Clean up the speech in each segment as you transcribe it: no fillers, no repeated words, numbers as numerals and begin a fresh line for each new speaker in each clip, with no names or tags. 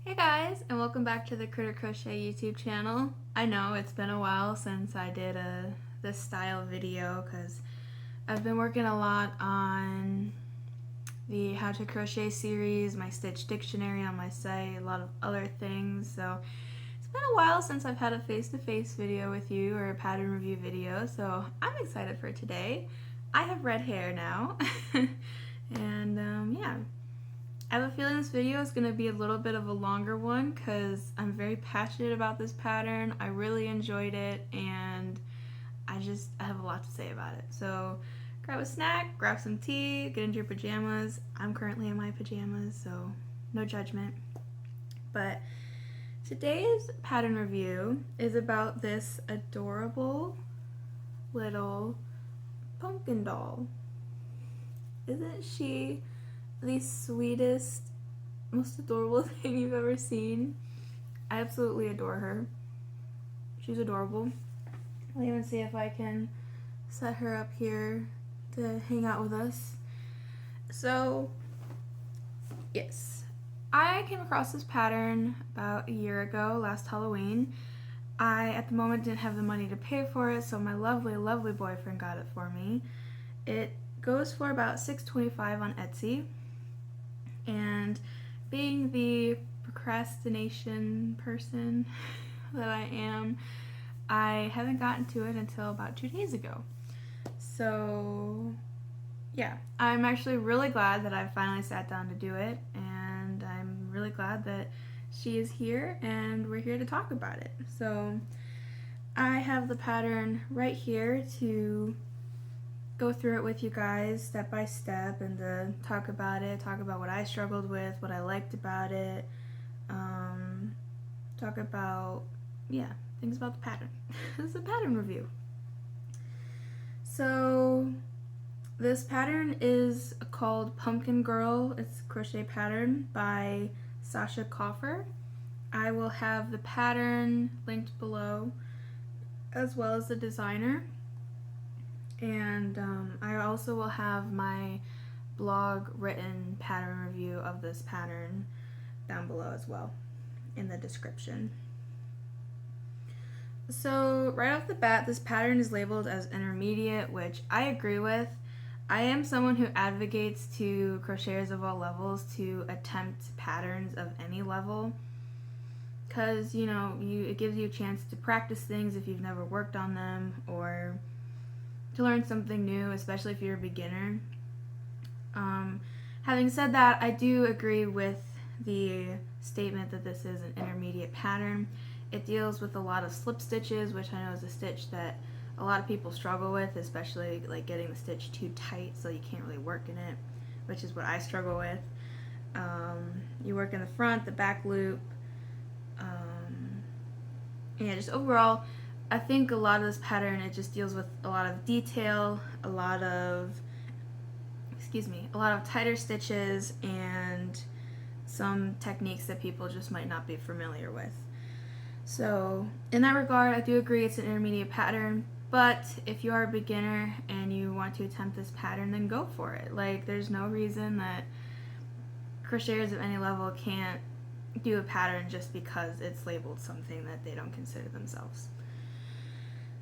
Hey guys, and welcome back to the Crochet YouTube channel. I know it's been a while since I did this style video because I've been working a lot on the How to Crochet series, my Stitch Dictionary on my site, a lot of other things. So it's been a while since I've had a face-to-face video with you or a pattern review video, so I'm excited for today. I have red hair now, and yeah. I have a feeling this video is going to be a little bit of a longer one because I'm very passionate about this pattern. I really enjoyed it and I have a lot to say about it. So grab a snack, grab some tea, get into your pajamas. I'm currently in my pajamas, so no judgment. But today's pattern review is about this adorable little pumpkin doll. Isn't she the sweetest, most adorable thing you've ever seen? I absolutely adore her. She's adorable. I'll even see if I can set her up here to hang out with us. So, yes. I came across this pattern about a year ago, last Halloween. I, at the moment, didn't have the money to pay for it, so my lovely, lovely boyfriend got it for me. It goes for about $6.25 on Etsy. And being the procrastination person that I am, I haven't gotten to it until about 2 days ago. So yeah, I'm actually really glad that I finally sat down to do it, and I'm really glad that she is here and we're here to talk about it. So I have the pattern right here to go through it with you guys step by step and to talk about it, talk about what I struggled with, what I liked about it, talk about, yeah, things about the pattern. This is a pattern review. So this pattern is called Pumpkin Girl. It's a crochet pattern by Sasha Coffer. I will have the pattern linked below as well as the designer. And I also will have my blog written pattern review of this pattern down below as well in the description. So right off the bat, this pattern is labeled as intermediate, which I agree with. I am someone who advocates to crocheters of all levels to attempt patterns of any level because, you know, it gives you a chance to practice things if you've never worked on them, or to learn something new, especially if you're a beginner. Having said that, I do agree with the statement that this is an intermediate pattern. It deals with a lot of slip stitches, which I know is a stitch that a lot of people struggle with, especially like getting the stitch too tight so you can't really work in it, which is what I struggle with. You work in the front, the back loop, yeah, just overall I think a lot of this pattern, it just deals with a lot of detail, a lot of tighter stitches, and some techniques that people just might not be familiar with. So in that regard, I do agree it's an intermediate pattern, but if you are a beginner and you want to attempt this pattern, then go for it. Like, there's no reason that crocheters of any level can't do a pattern just because it's labeled something that they don't consider themselves.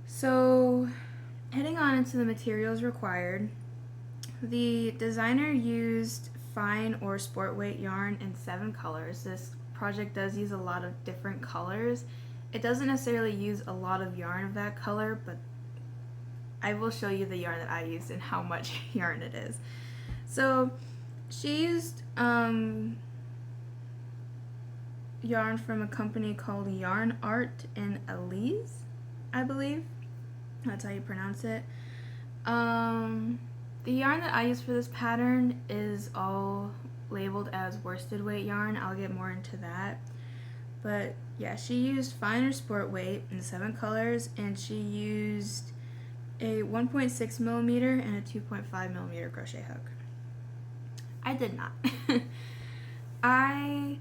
So, heading on into the materials required, the designer used fine or sport weight yarn in 7 colors. This project does use a lot of different colors. It doesn't necessarily use a lot of yarn of that color, but I will show you the yarn that I used and how much yarn it is. So, she used yarn from a company called Yarn Art in Elise, I believe. That's how you pronounce it. The yarn that I use for this pattern is all labeled as worsted weight yarn. I'll get more into that. But yeah, she used fine or sport weight in 7 colors, and she used a 1.6 millimeter and a 2.5 millimeter crochet hook. I did not. I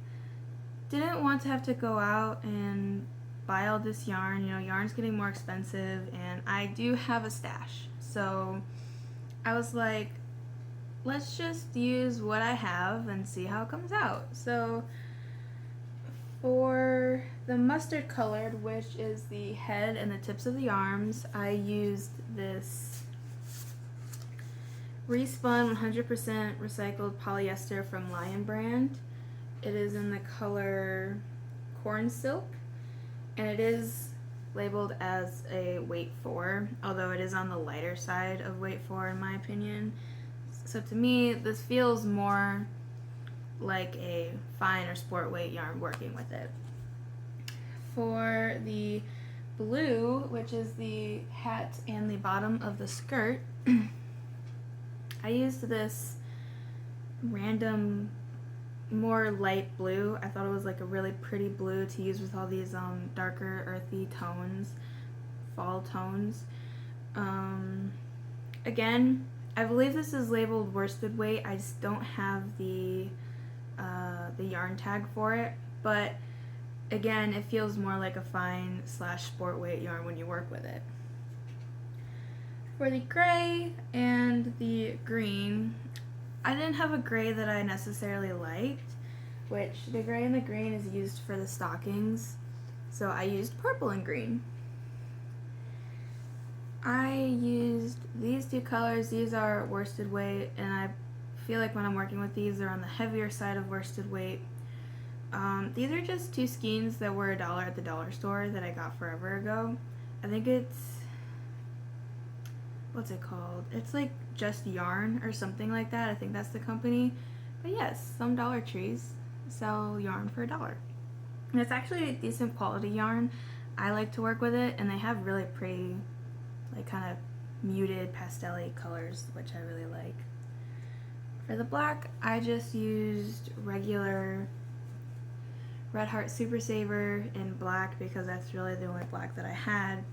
didn't want to have to go out and buy all this yarn. You know, yarn's getting more expensive, and I do have a stash. So I was like, let's just use what I have and see how it comes out. So For the mustard colored, which is the head and the tips of the arms, I used this respun 100% recycled polyester from Lion brand. It is in the color corn silk, and it is labeled as a weight 4, although it is on the lighter side of weight 4 in my opinion. So to me, this feels more like a fine or sport weight yarn working with it. For the blue, which is the hat and the bottom of the skirt, I used this random, more light blue. I thought it was like a really pretty blue to use with all these darker earthy tones, fall tones. Again, I believe this is labeled worsted weight. I just don't have the yarn tag for it, but again, it feels more like a fine / sport weight yarn when you work with it. For the gray and the green, I didn't have a gray that I necessarily liked, which the gray and the green is used for the stockings, so I used purple and green. I used these two colors. These are worsted weight, and I feel like when I'm working with these, they're on the heavier side of worsted weight. These are just two skeins that were $1 at the dollar store that I got forever ago. I think it's, what's it called? It's like Just Yarn or something like that. I think that's the company. But yes, some Dollar Trees sell yarn for $1. And it's actually a decent quality yarn. I like to work with it, and they have really pretty, like kind of muted pastel-y colors, which I really like. For the black, I just used regular Red Heart Super Saver in black because that's really the only black that I had.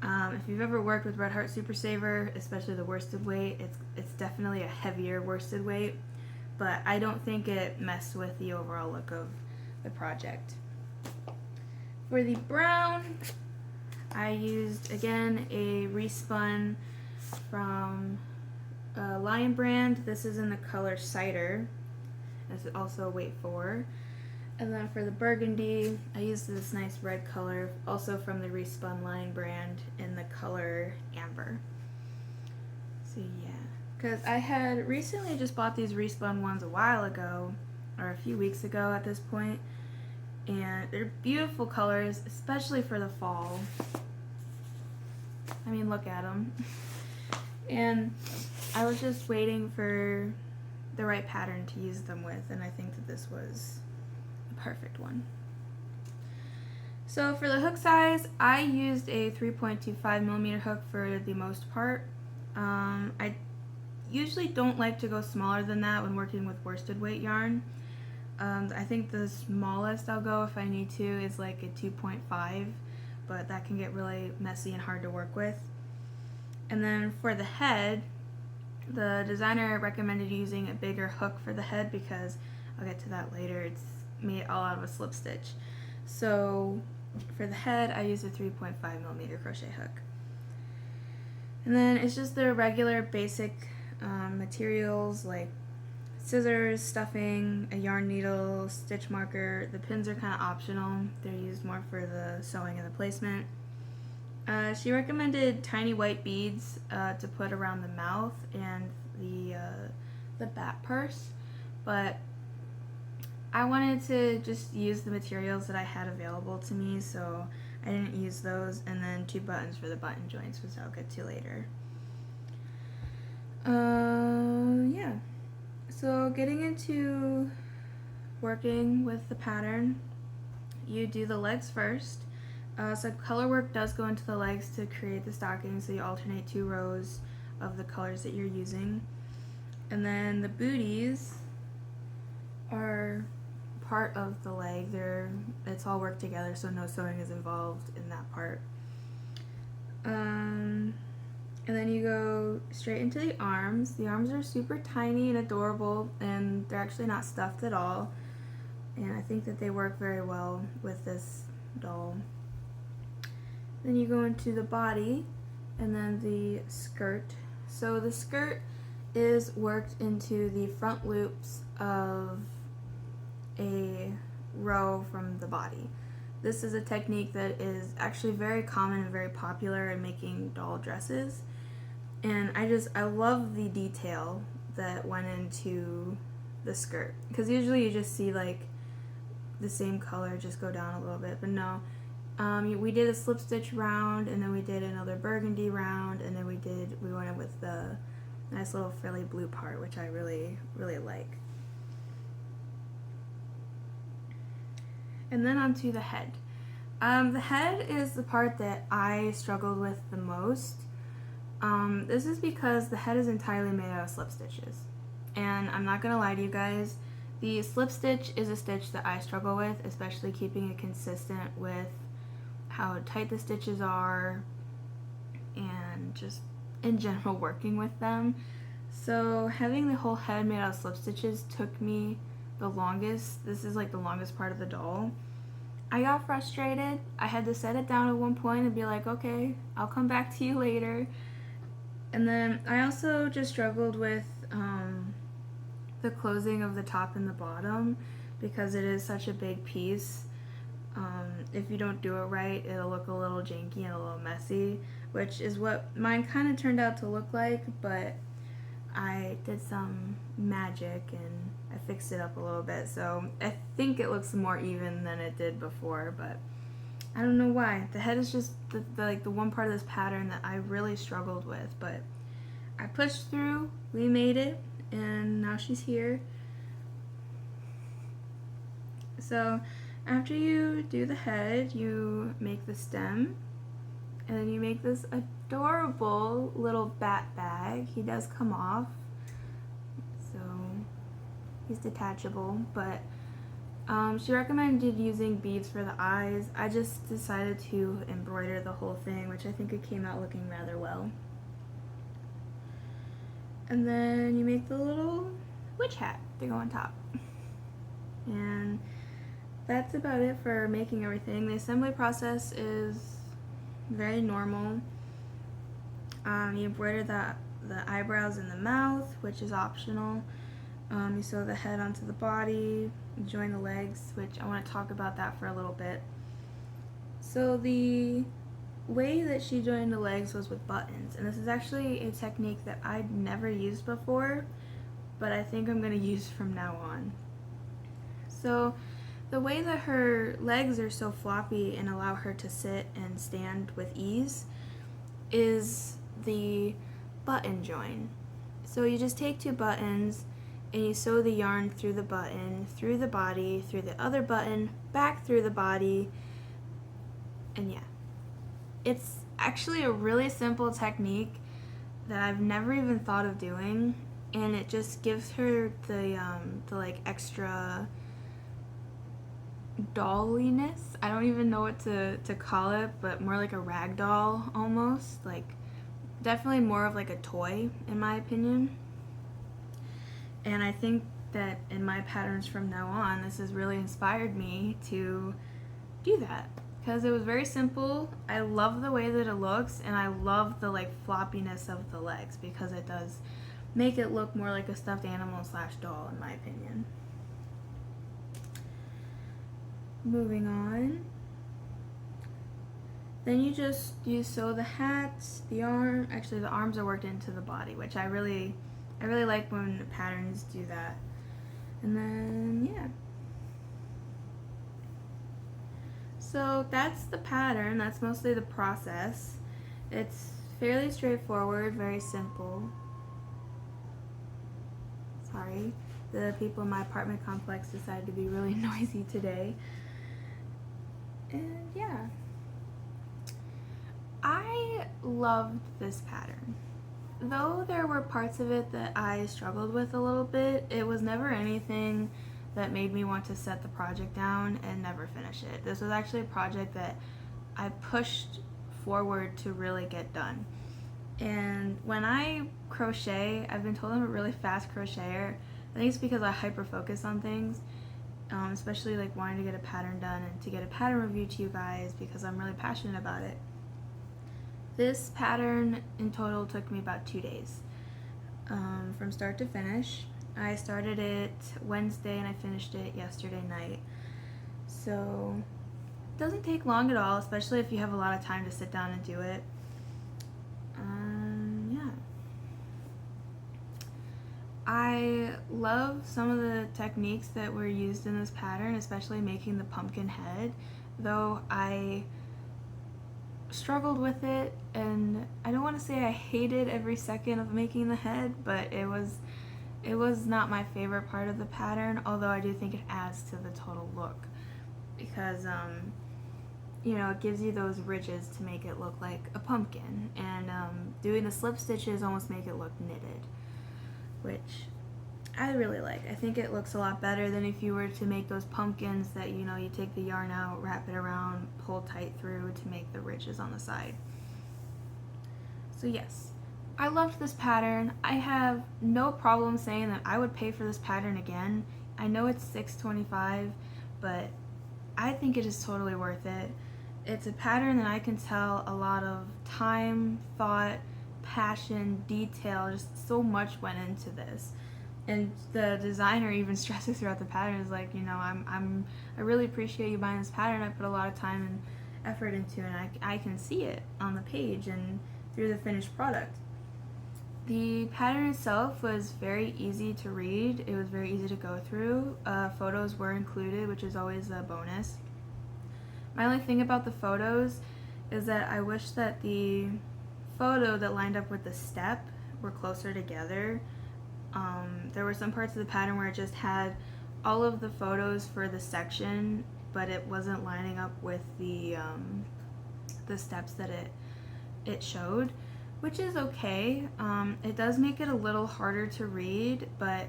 If you've ever worked with Red Heart Super Saver, especially the worsted weight, it's definitely a heavier worsted weight, but I don't think it messed with the overall look of the project. For the brown, I used, again, a respun from Lion brand. This is in the color Cider. This is also weight 4. And then for the burgundy, I used this nice red color, also from the respun Lion brand, in the color Amber. So yeah, because I had recently just bought these respun ones a while ago, or a few weeks ago at this point, and they're beautiful colors, especially for the fall. I mean, look at them. And I was just waiting for the right pattern to use them with, and I think that this was the perfect one. So for the hook size, I used a 3.25mm hook for the most part. I usually don't like to go smaller than that when working with worsted weight yarn. I think the smallest I'll go if I need to is like a 2.5, but that can get really messy and hard to work with. And then for the head, the designer recommended using a bigger hook for the head because, I'll get to that later, it's made all out of a slip stitch. So for the head, I used a 3.5mm crochet hook. And then it's just the regular basic materials like scissors, stuffing, a yarn needle, stitch marker. The pins are kind of optional. They're used more for the sewing and the placement. She recommended tiny white beads to put around the mouth and the bat purse, but I wanted to just use the materials that I had available to me, so I didn't use those, and then 2 buttons for the button joints, which I'll get to later. Yeah, so getting into working with the pattern, you do the legs first. So color work does go into the legs to create the stocking, so you alternate 2 rows of the colors that you're using. And then the booties are part of the leg. It's all worked together, so no sewing is involved in that part. And then you go straight into the arms. The arms are super tiny and adorable, and they're actually not stuffed at all. And I think that they work very well with this doll. Then you go into the body and then the skirt. So the skirt is worked into the front loops of a row from the body. This is a technique that is actually very common and very popular in making doll dresses. And I love the detail that went into the skirt. Because usually you just see like the same color just go down a little bit, but no. We did a slip stitch round, and then we did another burgundy round, and then we went in with the nice little frilly blue part, which I really, really like. And then onto the head. The head is the part that I struggled with the most. This is because the head is entirely made out of slip stitches. And I'm not gonna lie to you guys, the slip stitch is a stitch that I struggle with, especially keeping it consistent with how tight the stitches are and just in general working with them. So having the whole head made out of slip stitches took me the longest. This is like the longest part of the doll. I got frustrated. I had to set it down at one point and be like, okay, I'll come back to you later. And then I also just struggled with the closing of the top and the bottom because it is such a big piece. If you don't do it right, it'll look a little janky and a little messy, which is what mine kind of turned out to look like, but I did some magic and I fixed it up a little bit, so I think it looks more even than it did before, but I don't know why. The head is just the one part of this pattern that I really struggled with, but I pushed through, we made it, and now she's here. So after you do the head, you make the stem, and then you make this adorable little bat bag. He does come off, so he's detachable, but she recommended using beads for the eyes. I just decided to embroider the whole thing, which I think it came out looking rather well. And then you make the little witch hat to go on top. And that's about it for making everything. The assembly process is very normal. You embroider the eyebrows and the mouth, which is optional. You sew the head onto the body, join the legs, which I want to talk about that for a little bit. So the way that she joined the legs was with buttons, and this is actually a technique that I'd never used before, but I think I'm going to use from now on. So the way that her legs are so floppy and allow her to sit and stand with ease is the button join. So you just take two buttons and you sew the yarn through the button, through the body, through the other button, back through the body, and yeah. It's actually a really simple technique that I've never even thought of doing, and it just gives her the like extra dolliness. I don't even know what to call it, but more like a rag doll almost, like definitely more of like a toy in my opinion. And I think that in my patterns from now on, this has really inspired me to do that because it was very simple. I love the way that it looks, and I love the like floppiness of the legs because it does make it look more like a stuffed animal / doll in my opinion. Moving on. Then you sew the hats, the arm. Actually, the arms are worked into the body, which I really like when patterns do that. And then yeah. So that's the pattern. That's mostly the process. It's fairly straightforward, very simple. Sorry, the people in my apartment complex decided to be really noisy today. And yeah, I loved this pattern. Though there were parts of it that I struggled with a little bit, it was never anything that made me want to set the project down and never finish it. This was actually a project that I pushed forward to really get done. And when I crochet, I've been told I'm a really fast crocheter. I think it's because I hyper focus on things, especially like wanting to get a pattern done and to get a pattern review to you guys because I'm really passionate about it. This pattern in total took me about 2 days from start to finish. I started it Wednesday and I finished it yesterday night. So it doesn't take long at all, especially if you have a lot of time to sit down and do it. Yeah. I love some of the techniques that were used in this pattern, especially making the pumpkin head, though I struggled with it, and I don't want to say I hated every second of making the head, but it was not my favorite part of the pattern, although I do think it adds to the total look because you know, it gives you those ridges to make it look like a pumpkin, and doing the slip stitches almost make it look knitted, which I really like. I think it looks a lot better than if you were to make those pumpkins that, you know, you take the yarn out, wrap it around, pull tight through to make the ridges on the side. So yes, I loved this pattern. I have no problem saying that I would pay for this pattern again. I know it's $6.25, but I think it is totally worth it. It's a pattern that I can tell a lot of time, thought, passion, detail, just so much went into this. And the designer even stresses throughout the pattern, is like, you know, I really appreciate you buying this pattern. I put a lot of time and effort into it, and I can see it on the page and through the finished product. The pattern itself was very easy to read. It was very easy to go through. Photos were included, which is always a bonus. My only thing about the photos is that I wish that the photo that lined up with the step were closer together. There were some parts of the pattern where it just had all of the photos for the section, but it wasn't lining up with the steps that it showed, which is okay. It does make it a little harder to read, but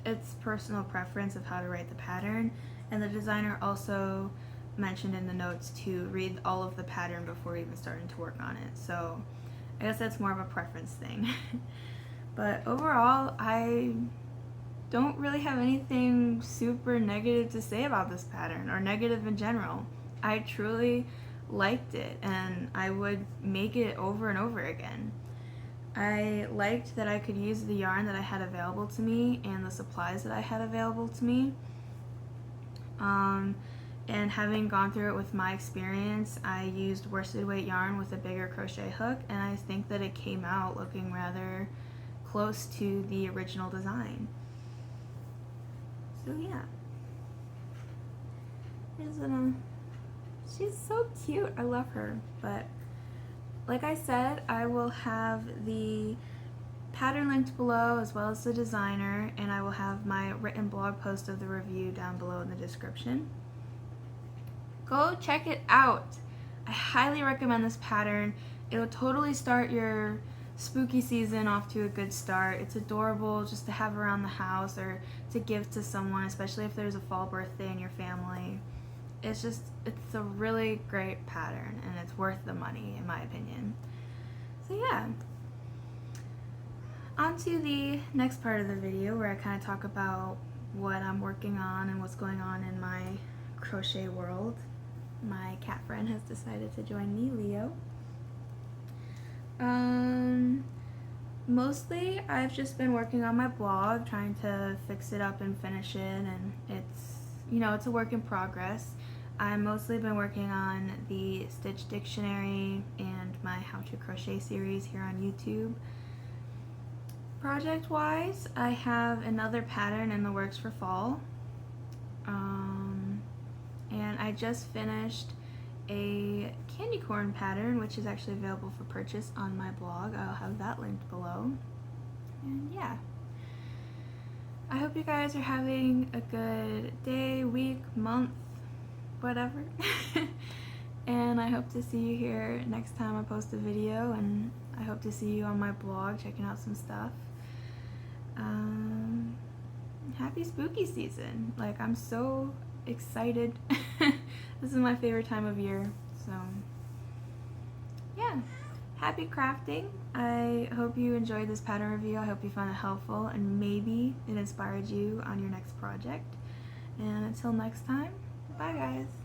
it's personal preference of how to write the pattern, and the designer also mentioned in the notes to read all of the pattern before even starting to work on it, so I guess that's more of a preference thing. But overall, I don't really have anything super negative to say about this pattern, or negative in general. I truly liked it, and I would make it over and over again. I liked that I could use the yarn that I had available to me and the supplies that I had available to me. And having gone through it with my experience, I used worsted weight yarn with a bigger crochet hook, and I think that it came out looking rather close to the original design. So yeah. She's so cute. I love her. But like I said, I will have the pattern linked below as well as the designer, and I will have my written blog post of the review down below in the description. Go check it out. I highly recommend this pattern. It'll totally start your spooky season off to a good start. It's adorable just to have around the house or to give to someone, especially if there's a fall birthday in your family. It's a really great pattern, and it's worth the money in my opinion. So yeah. On to the next part of the video where I kind of talk about what I'm working on and what's going on in my crochet world. My cat friend has decided to join me, Leo. Mostly I've just been working on my blog, trying to fix it up and finish it, and it's, you know, it's a work in progress. I've mostly been working on the Stitch Dictionary and my How to Crochet series here on YouTube. Project wise, I have another pattern in the works for fall, and I just finished a candy corn pattern, which is actually available for purchase on my blog. I'll have that linked below. And yeah, I hope you guys are having a good day, week, month, whatever. And I hope to see you here next time I post a video, and I hope to see you on my blog checking out some stuff. Happy spooky season. Like, I'm so excited. This is my favorite time of year, so yeah, happy crafting. I hope you enjoyed this pattern review. I hope you found it helpful, and maybe it inspired you on your next project. And until next time, bye guys.